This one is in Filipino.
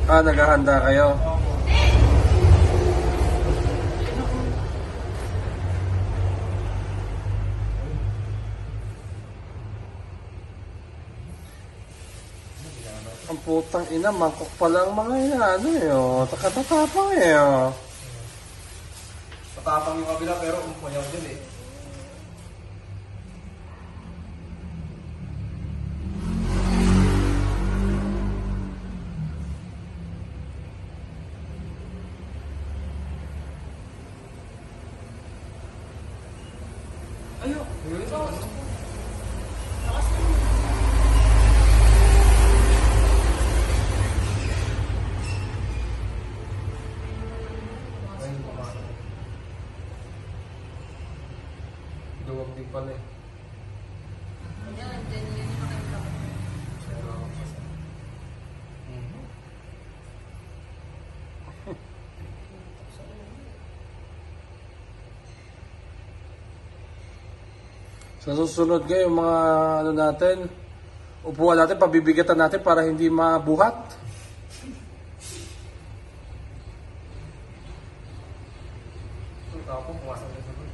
Ah, naghahanda kayo. Ang putang ina, mangkok pa lang mga yan. Ano yun? Takatatapang eh. Oh. Matapang yung kabila pero umayaw din eh. Ayo, duwag din pala eh. Yan, then yun yung makikita ko. Sa susunod ngayon, mga ano natin, upuan natin, pabibigatan natin para hindi mabuhat. Tapos pumasok din sa